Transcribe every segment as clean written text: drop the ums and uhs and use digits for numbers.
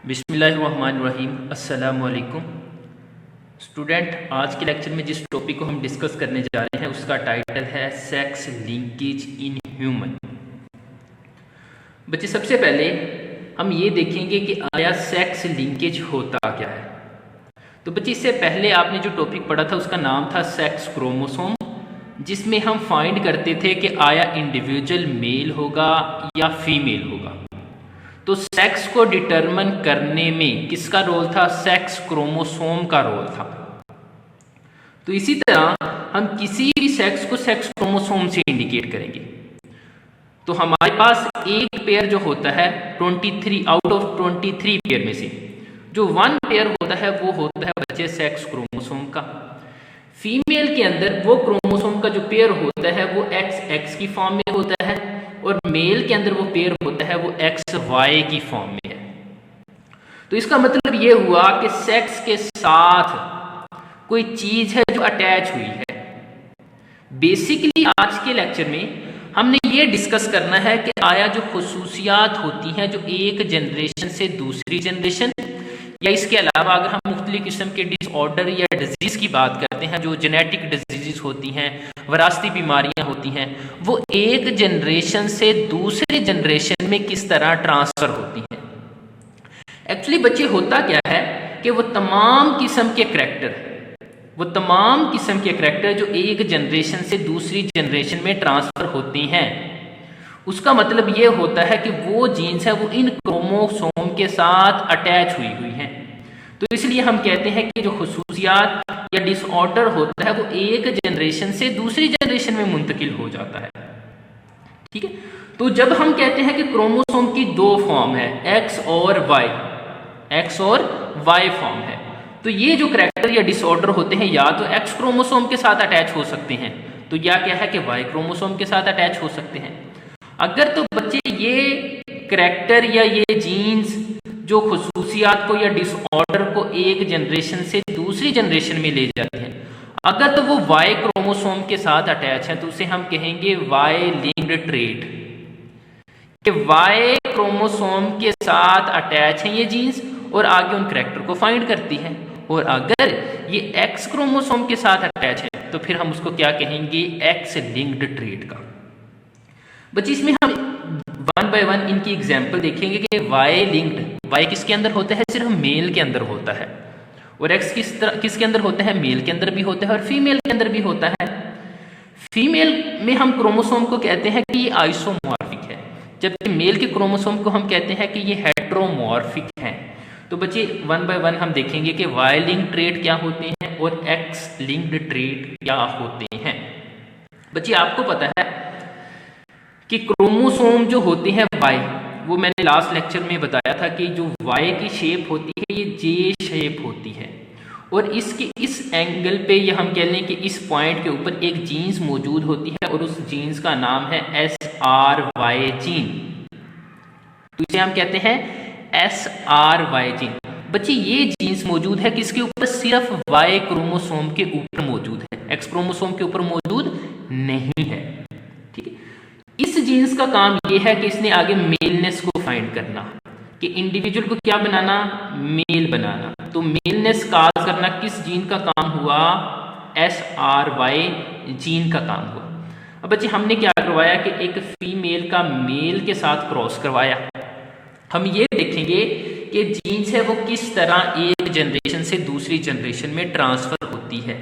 बिस्मिल्लाहिर्रहमानिर्रहीम। अस्सलाम वालेकुम स्टूडेंट। आज के लेक्चर में जिस टॉपिक को हम डिस्कस करने जा रहे हैं उसका टाइटल है सेक्स लिंकेज इन ह्यूमन। बच्चे सबसे पहले हम ये देखेंगे कि आया सेक्स लिंकेज होता क्या है। तो बच्चे इससे पहले आपने जो टॉपिक पढ़ा था उसका नाम था सेक्स क्रोमोसोम, जिसमें हम फाइंड करते थे कि आया इंडिविजुअल मेल होगा या फीमेल होगा। तो सेक्स को डिटरमिन करने में किसका रोल था? सेक्स क्रोमोसोम का रोल था। तो इसी तरह हम किसी भी सेक्स को सेक्स क्रोमोसोम से इंडिकेट करेंगे। तो हमारे पास एक पेयर जो होता है 23 आउट ऑफ 23 पेयर में से जो 1 पेयर होता है वो होता है बच्चे सेक्स क्रोमोसोम का। फीमेल के अंदर वो क्रोमोसोम का जो पेयर होता है वो XX की फॉर्म में होता है और मेल के अंदर वो पेयर होता है वो XY की फॉर्म में है। तो इसका मतलब ये हुआ कि सेक्स के साथ कोई चीज है जो अटैच हुई है। बेसिकली आज के लेक्चर में हमने ये डिस्कस करना है कि आया जो खुसूसियात होती हैं जो एक जनरेशन से दूसरी जनरेशन, या इसके अलावा अगर हम मुख्तलिफ किस्म के डिसऑर्डर या डिजीज की बात करते हैं जो जेनेटिक डिजीज होती हैं, वरासती बीमारियां होती हैं, वो एक जनरेशन से दूसरे जनरेशन में किस तरह ट्रांसफर होती हैं। एक्चुअली बच्चे होता क्या है कि वो तमाम किस्म के करैक्टर जो एक जनरेशन से दूसरी जनरेशन में ट्रांसफर होती हैं, उसका मतलब ये होता है कि वो जीन्स है वो इन क्रोमोसोम के साथ अटैच हुई हैं। तो इसलिए हम कहते हैं कि जो खुसूसियात या डिसऑर्डर होता है वो एक जनरेशन से दूसरी जनरेशन में मुंतकिल हो जाता है। ठीक है। तो जब हम कहते हैं कि क्रोमोसोम की 2 फॉर्म है, X और Y फॉर्म है, तो ये जो करैक्टर या डिसऑर्डर होते हैं या तो X क्रोमोसोम के साथ अटैच हो सकते हैं, तो या क्या है कि Y क्रोमोसोम के साथ अटैच हो सकते हैं। अगर तो बच्चे ये करैक्टर या ये जीन्स जो खुसूसियात को या डिसऑर्डर को एक जनरेशन से दूसरी जनरेशन में ले जाते हैं, अगर तो वो Y क्रोमोसोम के साथ अटैच है तो उसे हम कहेंगे Y लिंक्ड ट्रेट, कि Y क्रोमोसोम के साथ अटैच है ये जीन्स और आगे उन करैक्टर को फाइंड करती है। और अगर ये X क्रोमोसोम के साथ अटैच है तो फिर हम उसको क्या कहेंगे? X लिंक्ड ट्रेट का। बच्चे इसमें हम 1 बाय 1 इनकी एग्जाम्पल देखेंगे कि Y किसके अंदर होता है? सिर्फ मेल के अंदर होता है। और X किसके अंदर होता है? मेल के अंदर भी होता है और फीमेल के अंदर भी होता है। फीमेल में हम क्रोमोसोम को कहते हैं कि ये आइसोमॉर्फिक है, जबकि मेल के क्रोमोसोम को हम कहते हैं कि ये हेट्रोमॉर्फिक है। तो बच्चे 1 बाय 1 हम देखेंगे कि Y लिंक्ड ट्रेट क्या होते हैं और X लिंक्ड ट्रेट क्या होते हैं। बच्चे आपको पता है कि क्रोमोसोम जो होते हैं Y, वो मैंने लास्ट लेक्चर में बताया था कि जो Y की शेप होती है ये J शेप होती है और इसके इस एंगल पे या हम कह लें कि इस पॉइंट के ऊपर एक जीन्स मौजूद होती है और उस जीन्स का नाम है SRY जीन। तो इसे हम कहते हैं SRY जीन। बच्चे ये जीन्स मौजूद है किसके ऊपर? सिर्फ Y क्रोमोसोम के ऊपर मौजूद है, X क्रोमोसोम के ऊपर मौजूद नहीं है। ठीक है। इस जीन्स का काम ये है कि इसने आगे मेलनेस को फाइंड करना, कि इंडिविजुअल को क्या बनाना? मेल बनाना। तो मेलनेस काज करना किस जीन का काम हुआ? SRY जीन का काम हुआ। अब बच्चे हमने क्या करवाया कि एक फीमेल का मेल के साथ क्रॉस करवाया। हम ये देखेंगे कि जीन्स है वो किस तरह एक जनरेशन से दूसरी जनरेशन में ट्रांसफर होती है।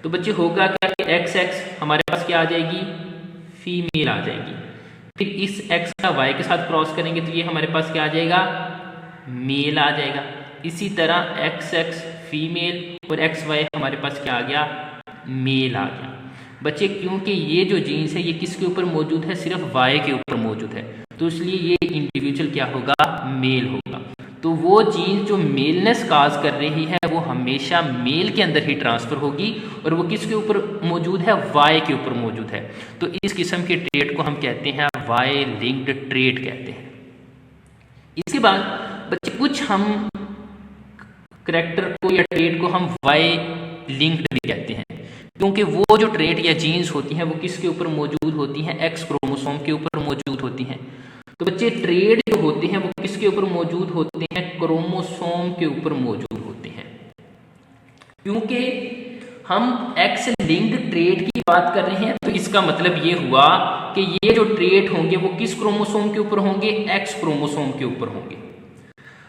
तो बच्चे होगा क्या कि XX हमारे पास क्या आ जाएगी? फीमेल आ जाएगी। फिर इस X का Y के साथ क्रॉस करेंगे तो ये हमारे पास क्या आ जाएगा? मेल आ जाएगा। इसी तरह XX फीमेल और XY हमारे पास क्या आ गया? मेल आ गया। बच्चे क्योंकि ये जो जीन्स है ये किसके ऊपर मौजूद है? सिर्फ Y के ऊपर मौजूद है, तो इसलिए ये इंडिविजुअल क्या होगा? मेल होगा। तो वो जीन्स जो मेलनेस काज कर रही है वो हमेशा मेल के अंदर ही ट्रांसफर होगी और वो किसके ऊपर मौजूद है? Y के ऊपर मौजूद है। तो इस किस्म के ट्रेट को हम कहते हैं Y लिंक्ड ट्रेट कहते हैं। इसके बाद बच्चे कुछ हम करैक्टर को या ट्रेट को हम Y लिंक्ड भी कहते हैं, क्योंकि वो जो ट्रेट या जीन्स होती हैं वो किसके ऊपर मौजूद होती हैं? X क्रोमोसोम के ऊपर मौजूद होती हैं। तो बच्चे ट्रेड जो होते हैं वो किसके ऊपर मौजूद होते हैं? क्रोमोसोम क्योंकि हम एक्स लिंक्ड ट्रेट की बात कर रहे हैं, तो इसका मतलब ये हुआ कि ये जो ट्रेट होंगे वो किस क्रोमोसोम के ऊपर होंगे, एक्स क्रोमोसोम के ऊपर होंगे।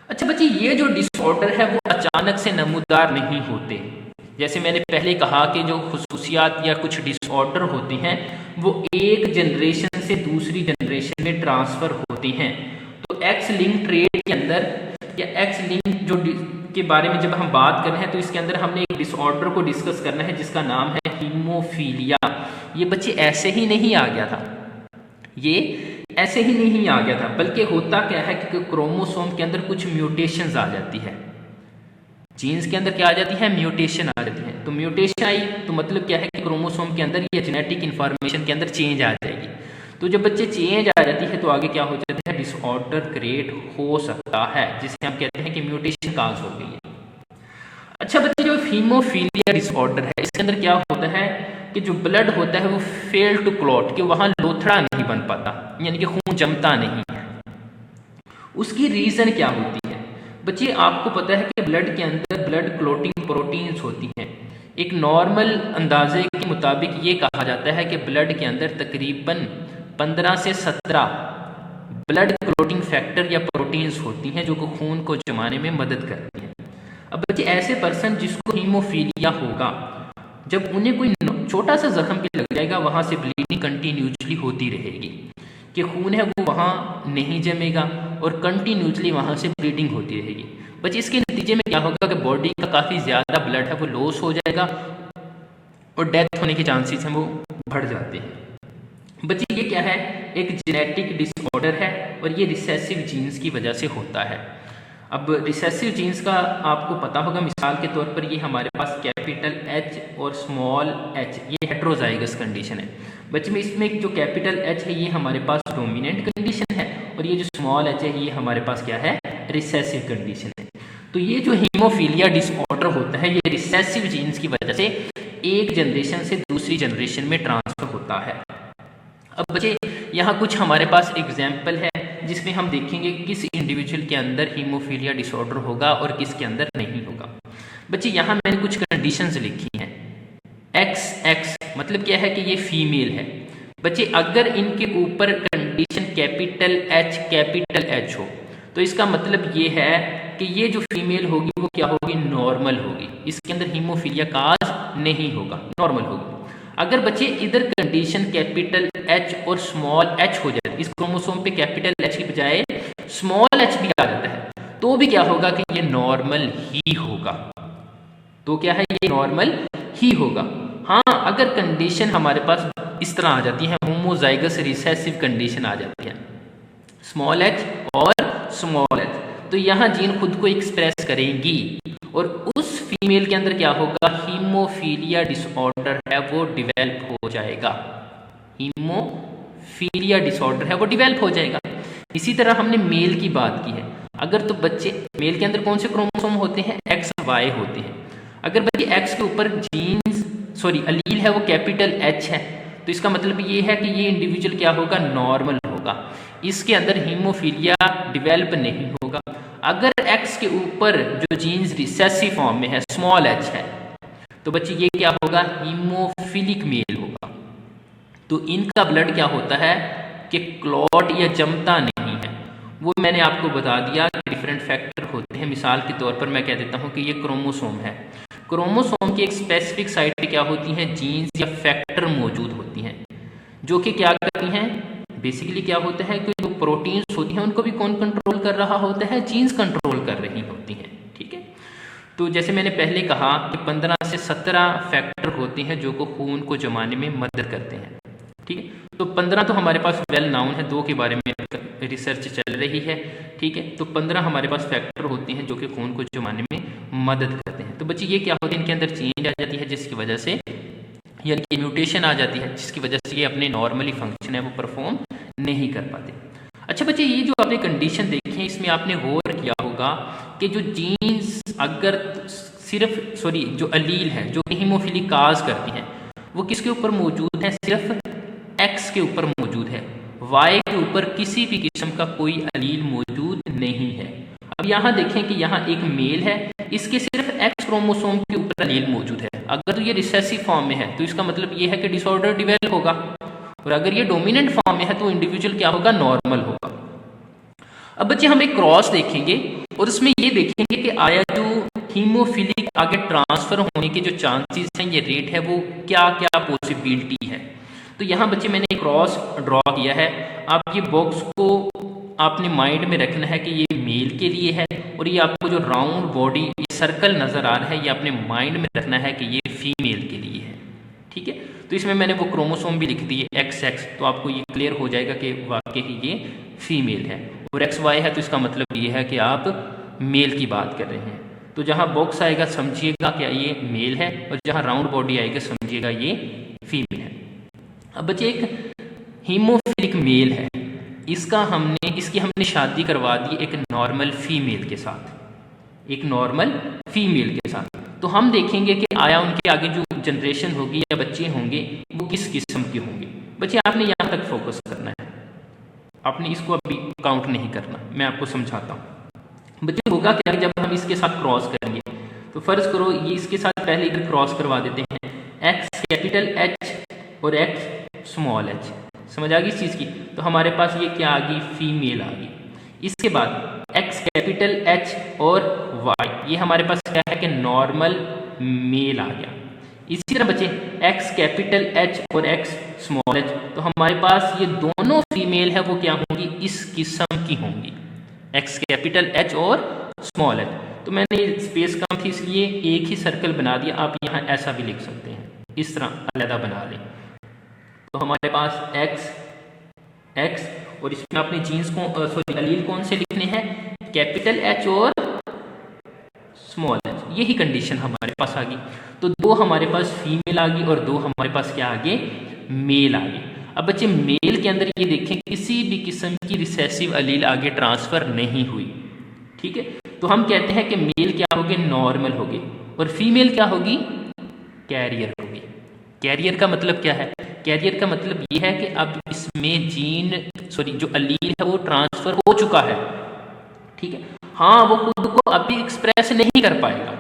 अच्छा बच्चे, ये जो डिसऑर्डर है वो अचानक से नमूदार नहीं होते। जैसे मैंने पहले कहा कि जो खुसूसियात या कुछ डिसऑर्डर होते हैं वो एक जनरेशन से दूसरी जनरेशन में ट्रांसफर होती हैं। तो एक्स लिंक ट्रेट के अंदर या एक्स लिंक जो के बारे में जब हम बात कर रहे हैं तो इसके अंदर हमने एक डिसऑर्डर को डिस्कस करना है जिसका नाम है हीमोफीलिया। ये बच्चे ऐसे ही नहीं आ गया था, ये ऐसे ही नहीं आ गया था, बल्कि होता क्या है कि क्रोमोसोम के अंदर कुछ म्यूटेशंस आ जाती है, जीन्स के अंदर क्या आ जाती है, म्यूटेशन आ जाती है। तो म्यूटेशन आई तो मतलब क्या है कि क्रोमोसोम के अंदर या जेनेटिक इंफॉर्मेशन के अंदर चेंज आ जाएगी। तो जब बच्चे चेंज आ जाती है तो आगे क्या हो जाता है, डिसऑर्डर क्रिएट हो सकता है, जिसे हम कहते हैं कि म्यूटेशन काज हो गई है। अच्छा बच्चे, जो हीमोफीलिया डिसऑर्डर है इसके अंदर क्या होता है कि जो ब्लड होता है वो फेल टू क्लॉट, कि वहां लोथड़ा नहीं बन पाता, यानी कि खून जमता नहीं है। उसकी रीजन क्या होती है बच्चे? आपको पता है कि ब्लड के अंदर ब्लड क्लोटिंग प्रोटीन्स होती हैं। एक नॉर्मल अंदाजे के मुताबिक ये कहा जाता है कि ब्लड के अंदर तकरीबन 15 से 17 ब्लड क्लोटिंग फैक्टर या प्रोटीन्स होती हैं जो कि खून को जमाने में मदद करती हैं। अब बच्चे, ऐसे पर्सन जिसको हीमोफीलिया होगा, जब उन्हें कोई छोटा सा जख्म भी लग जाएगा वहां से ब्लीडिंग कंटिन्यूसली होती रहेगी, कि खून है वो वहाँ नहीं जमेगा और कंटिन्यूसली वहाँ से ब्लीडिंग होती रहेगी। बच्चे, इसके नतीजे में क्या होगा कि बॉडी का काफ़ी ज़्यादा ब्लड है वो लॉस हो जाएगा और डेथ होने के चांसेस हैं वो बढ़ जाते हैं। बच्चे, ये क्या है, एक जेनेटिक डिसऑर्डर है और ये रिसेसिव जीन्स की वजह से होता है। अब रिसेसिव जीन्स का आपको पता होगा, मिसाल के तौर पर ये हमारे पास कैपिटल एच और स्मॉल एच, ये हेट्रोजाइगस कंडीशन है। बच्चे में इसमें जो कैपिटल एच है ये हमारे पास डोमिनेंट कंडीशन है और ये जो स्मॉल एच है ये हमारे पास क्या है, रिसेसिव कंडीशन है। तो ये जो हीमोफीलिया डिसऑर्डर होता है ये रिसेसिव जीन्स की वजह से एक जनरेशन से दूसरी जनरेशन में ट्रांसफर होता है। अब बच्चे, यहाँ कुछ हमारे पास एग्जाम्पल है जिसमें हम देखेंगे किस इंडिविजुअल के अंदर हीमोफीलिया डिसऑर्डर होगा और किसके अंदर नहीं होगा। बच्चे, यहाँ मैंने कुछ कंडीशंस लिखी हैं। XX मतलब क्या है कि ये फीमेल है। बच्चे, अगर इनके ऊपर कंडीशन कैपिटल H हो तो इसका मतलब ये है कि ये जो फीमेल होगी वो क्या होगी, नॉर्मल होगी, इसके अंदर हीमोफीलिया काज नहीं होगा, नॉर्मल होगी। अगर बच्चे इधर कंडीशन कैपिटल H और स्मॉल h हो जाए, इस क्रोमोसोम पे कैपिटल H की बजाय स्मॉल h भी आ जाता है तो भी क्या होगा कि ये नॉर्मल ही होगा। तो क्या है, ये नॉर्मल ही होगा। हाँ, अगर कंडीशन हमारे पास इस तरह आ जाती है, होमोजाइगस रिसेसिव कंडीशन आ जाती है, स्मॉल h और स्मॉल h, तो यहाँ जीन खुद को एक्सप्रेस करेंगी और उस फीमेल के अंदर क्या होगा, हीमोफीलिया डिसऑर्डर है वो डिवेल्प हो जाएगा, हीमोफीलिया डिसऑर्डर है वो डिवेल्प हो जाएगा। इसी तरह हमने मेल की बात की है। अगर तो बच्चे, मेल के अंदर कौन से क्रोमोसोम होते हैं, XY होते हैं। अगर बच्चे X के ऊपर अलील है वो कैपिटल H है तो इसका मतलब ये है कि ये इंडिविजुअल क्या होगा, नॉर्मल होगा, इसके अंदर हीमोफीलिया डिवेल्प नहीं होगा। अगर X के ऊपर जो जीन्स रिसेसिव फॉर्म में है, स्मॉल h है, तो बच्चे ये क्या होगा, हीमोफिलिक मेल होगा। तो इनका ब्लड क्या होता है कि क्लॉट या जमता नहीं है। वो मैंने आपको बता दिया कि डिफरेंट फैक्टर होते हैं। मिसाल के तौर पर मैं कह देता हूँ कि ये क्रोमोसोम है, क्रोमोसोम की एक स्पेसिफिक साइट पे क्या होती हैं, जीन्स या फैक्टर मौजूद होती हैं जो कि क्या करती हैं, बेसिकली क्या होता है कि जो प्रोटीन्स होती हैं उनको भी कौन कंट्रोल कर रहा होता है, जीन्स कंट्रोल कर रही होती हैं। ठीक है, तो जैसे मैंने पहले कहा कि 15 से 17 फैक्टर होते हैं जो को खून को जमाने में मदद करते हैं। ठीक है, तो 15 तो हमारे पास वेल नाउन है, 2 के बारे में रिसर्च चल रही है। ठीक है, तो 15 हमारे पास फैक्टर होते हैं जो कि खून को जमाने में मदद करते हैं। तो बच्चे ये क्या होता है, इनके अंदर चेंज आ जाती है जिसकी वजह से, यानी कि म्यूटेशन आ जाती है जिसकी वजह से ये अपने नॉर्मली फंक्शन है वो परफॉर्म नहीं कर पाते। अच्छा बच्चे, ये जो आपने कंडीशन देखी है इसमें आपने गौर किया होगा कि जो जीन्स अगर जो अलील है जो हीमोफिलिक काज करती हैं वो किसके ऊपर मौजूद है, सिर्फ X के ऊपर मौजूद है, Y के ऊपर किसी भी किस्म का कोई अलील मौजूद नहीं है। अब यहाँ देखें कि यहाँ एक मेल है, इसके सिर्फ एक्स क्रोमोसोम के ऊपर एलील मौजूद है। अगर तो ये रिसेसिव फॉर्म में है तो इसका मतलब ये है कि डिसऑर्डर डिवेलप होगा, और अगर ये डोमिनेंट फॉर्म में है तो इंडिविजुअल क्या होगा, नॉर्मल होगा। अब बच्चे हम एक क्रॉस देखेंगे और उसमें ये देखेंगे कि आया जो हीमोफिलिक आगे ट्रांसफर होने के जो चांसेस हैं, ये रेट है, वो क्या क्या पॉसिबिलिटी है। तो यहाँ बच्चे मैंने एक क्रॉस ड्रॉ किया है। आप ये बॉक्स को आपने माइंड में रखना है कि ये मेल के लिए है, और ये आपको जो राउंड बॉडी सर्कल नज़र आ रहा है ये अपने माइंड में रखना है कि ये फीमेल के लिए है। ठीक है, तो इसमें मैंने वो क्रोमोसोम भी लिख दिए XX, तो आपको ये क्लियर हो जाएगा कि वाकई ही ये फीमेल है। और XY है तो इसका मतलब ये है कि आप मेल की बात कर रहे हैं। तो जहाँ बॉक्स आएगा समझिएगा क्या ये मेल है, और जहाँ राउंड बॉडी आएगा समझिएगा ये फीमेल है। अब बच्चे एक हीमोफिलिक मेल है, इसकी हमने शादी करवा दी एक नॉर्मल फीमेल के साथ, एक नॉर्मल फीमेल के साथ। तो हम देखेंगे कि आया उनके आगे जो जनरेशन होगी या बच्चे होंगे वो किस किस्म के होंगे। बच्चे आपने यहाँ तक फोकस करना है, आपने इसको अभी काउंट नहीं करना, मैं आपको समझाता हूँ। बच्चे होगा क्या जब हम इसके साथ क्रॉस करेंगे, तो फर्ज करो ये इसके साथ पहले इधर क्रॉस करवा देते हैं, X कैपिटल H और X स्मॉल h, समझ आ गई इस चीज़ की। तो हमारे पास ये क्या आ गई, फीमेल आ गई। इसके बाद X कैपिटल H और Y, ये हमारे पास क्या है कि नॉर्मल मेल आ गया। इसी तरह बच्चे X कैपिटल H और X स्मॉल h, तो हमारे पास ये दोनों फीमेल है, वो क्या होंगी, इस किस्म की होंगी, X कैपिटल H और स्मॉल h। तो मैंने स्पेस कम थी इसलिए एक ही सर्कल बना दिया, आप यहाँ ऐसा भी लिख सकते हैं, इस तरह अलग बना लें। तो हमारे पास X और इसमें अपने जीन्स को एलील कौन से लिखने हैं, कैपिटल H और स्मॉल h, यही कंडीशन हमारे पास आ गई। तो दो हमारे पास फीमेल आ गई और दो हमारे पास क्या आ गए, मेल आ गए। अब बच्चे मेल के अंदर ये देखें किसी भी किस्म की रिसेसिव एलील आगे ट्रांसफर नहीं हुई। ठीक है, तो हम कहते हैं कि मेल क्या होगी, नॉर्मल होगी, और फीमेल क्या होगी, कैरियर होगी। कैरियर का मतलब क्या है, कैरियर का मतलब ये है कि अब इसमें जो एलील है वो ट्रांसफर हो चुका है। ठीक है, हाँ वो खुद को अभी एक्सप्रेस नहीं कर पाएगा,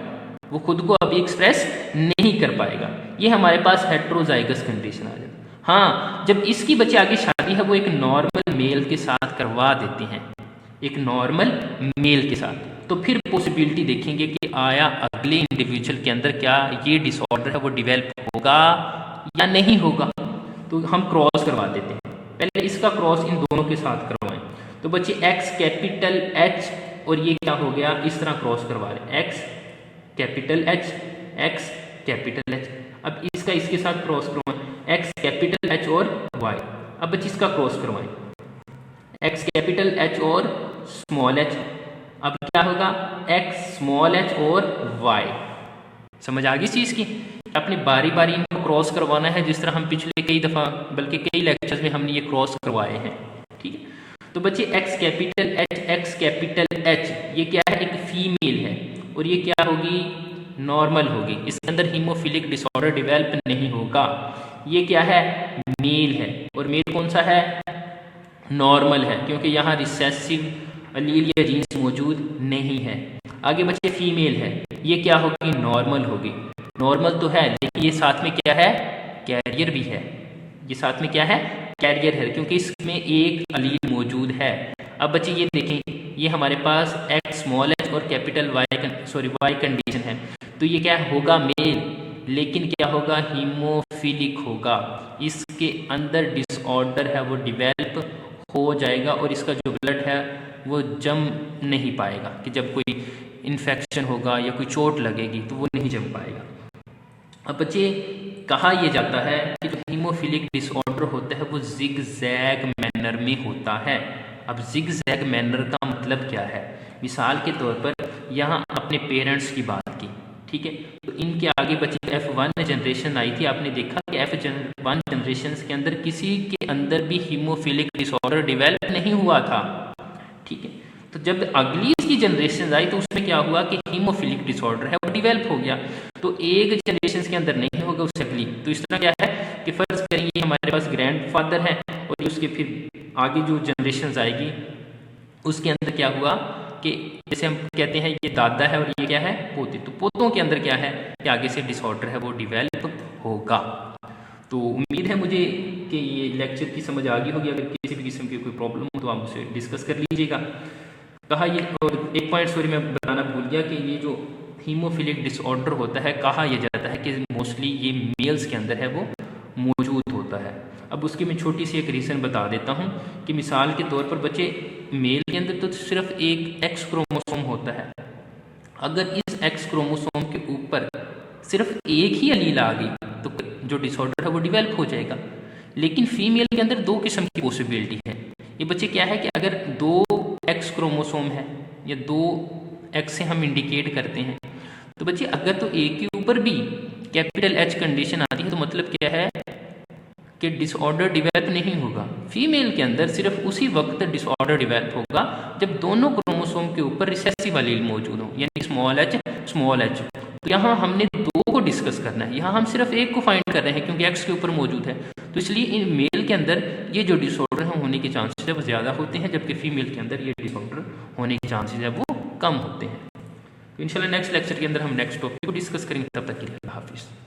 वो खुद को अभी एक्सप्रेस नहीं कर पाएगा। ये हमारे पास हेट्रोजाइगस कंडीशन आ जाती है। हाँ, जब इसकी बच्चे आगे शादी है वो एक नॉर्मल मेल के साथ करवा देते हैं, एक नॉर्मल मेल के साथ, तो फिर पॉसिबिलिटी देखेंगे कि आया अगले इंडिविजुअल के अंदर क्या ये डिसऑर्डर है वो डिवेल्प होगा या नहीं होगा। तो हम क्रॉस करवा देते हैं, पहले इसका क्रॉस इन दोनों के साथ करवाएं। तो बच्चे X कैपिटल H और ये क्या हो गया, इस तरह क्रॉस करवा रहे, X capital H X capital H। अब इसका इसके साथ क्रॉस करवाएं, X कैपिटल H और Y। अब बच्चे इसका क्रॉस करवाएं, X कैपिटल H और स्मॉल h। अब क्या होगा, X स्मॉल h और Y। समझ आ गई चीज़ की, अपनी बारी बारी इनको क्रॉस करवाना है, जिस तरह हम पिछले कई दफ़ा बल्कि कई लेक्चर्स में हमने ये क्रॉस करवाए हैं। ठीक है, तो बच्चे X capital H X capital H ये क्या है, एक फीमेल है, और ये क्या होगी, नॉर्मल होगी, इसके अंदर हीमोफिलिक डिसऑर्डर डेवलप नहीं होगा। ये क्या है, मेल है, और मेल कौन सा है, नॉर्मल है, क्योंकि यहाँ रिसेसिव एलील या जीन्स मौजूद नहीं है। आगे बच्चे फीमेल है, ये क्या होगी, नॉर्मल होगी। नॉर्मल तो है लेकिन ये साथ में क्या है, कैरियर भी है, ये साथ में क्या है, कैरियर है, क्योंकि इसमें एक एलील मौजूद है। अब बच्चे ये देखें, ये हमारे पास X स्मॉल h और कैपिटल Y कंडीशन है, तो ये क्या होगा, मेल, लेकिन क्या होगा, हीमोफिलिक होगा, इसके अंदर डिसऑर्डर है वो डिवेल्प हो जाएगा, और इसका जो ब्लड है वो जम नहीं पाएगा, कि जब कोई इन्फेक्शन होगा या कोई चोट लगेगी तो वो नहीं जम पाएगा। अब बच्चे कहा यह जाता है कि जो हीमोफिलिक डिसऑर्डर होता है वो जिग जैग मैनर में होता है। अब जिग जैग मैनर का मतलब क्या है, मिसाल के तौर पर यहाँ अपने पेरेंट्स की बात की, ठीक है, तो इनके आगे बच्चे F1 जनरेशन आई थी, आपने देखा कि F1 जनरेशन के अंदर किसी के अंदर भी हीमोफिलिक डिसऑर्डर डेवलप नहीं हुआ था। ठीक है, तो जब अगली इसकी जनरेशन आई तो उसमें क्या हुआ कि हीमोफिलिक डिसऑर्डर है वो डिवेल्प हो गया। तो एक जनरेशन के अंदर नहीं होगा उससे अगली, तो इस तरह क्या है कि फर्ज करेंगे हमारे पास ग्रैंडफादर है और उसके फिर आगे जो जनरेशन आएगी उसके अंदर क्या हुआ, कि जैसे हम कहते हैं ये दादा है और ये क्या है, पोते, तो पोतों के अंदर क्या है कि आगे से डिसऑर्डर है वो डेवलप होगा। तो उम्मीद है मुझे कि ये लेक्चर की समझ आ गई होगी। अगर किसी भी किस्म की कोई प्रॉब्लम हो तो आप उसे डिस्कस कर लीजिएगा। कहा ये, और एक पॉइंट सॉरी मैं बताना भूल गया कि ये जो हीमोफिलिक डिसऑर्डर होता है, कहा यह जाता है कि मोस्टली ये मेल्स के अंदर है वो मौजूद होता है। अब उसकी मैं छोटी सी एक रीज़न बता देता हूँ कि मिसाल के तौर पर बच्चे, मेल के अंदर तो सिर्फ एक एक्स क्रोमोसोम होता है। अगर इस एक्स क्रोमोसोम के ऊपर सिर्फ एक ही अलील आ गई तो जो डिसऑर्डर है वो डेवलप हो जाएगा। लेकिन फीमेल के अंदर दो किस्म की पॉसिबिलिटी है। ये बच्चे क्या है कि अगर दो एक्स क्रोमोसोम है या दो एक्स से हम इंडिकेट करते हैं, तो बच्चे अगर तो एक के ऊपर भी कैपिटल एच कंडीशन आती है तो मतलब क्या है कि डिसऑर्डर डेवलप नहीं होगा। फीमेल के अंदर सिर्फ उसी वक्त डिसऑर्डर डेवलप होगा जब दोनों क्रोमोसोम के ऊपर रिसेसिव एलील मौजूद हो, यानी स्मॉल एच स्मॉल एच। तो यहाँ हमने दो को डिस्कस करना है, यहाँ हम सिर्फ एक को फाइंड कर रहे हैं क्योंकि एक्स के ऊपर मौजूद है। तो इसलिए इन मेल के अंदर ये जो डिसऑर्डर है होने के चांसेस है वो ज़्यादा होते हैं, जबकि फीमेल के अंदर ये डिसऑर्डर होने के चांसेस है वो कम होते हैं। तो इंशाल्लाह नेक्स्ट लेक्चर के अंदर हम नेक्स्ट टॉपिक को डिस्कस करेंगे। तब तक के लिए हाफिज़।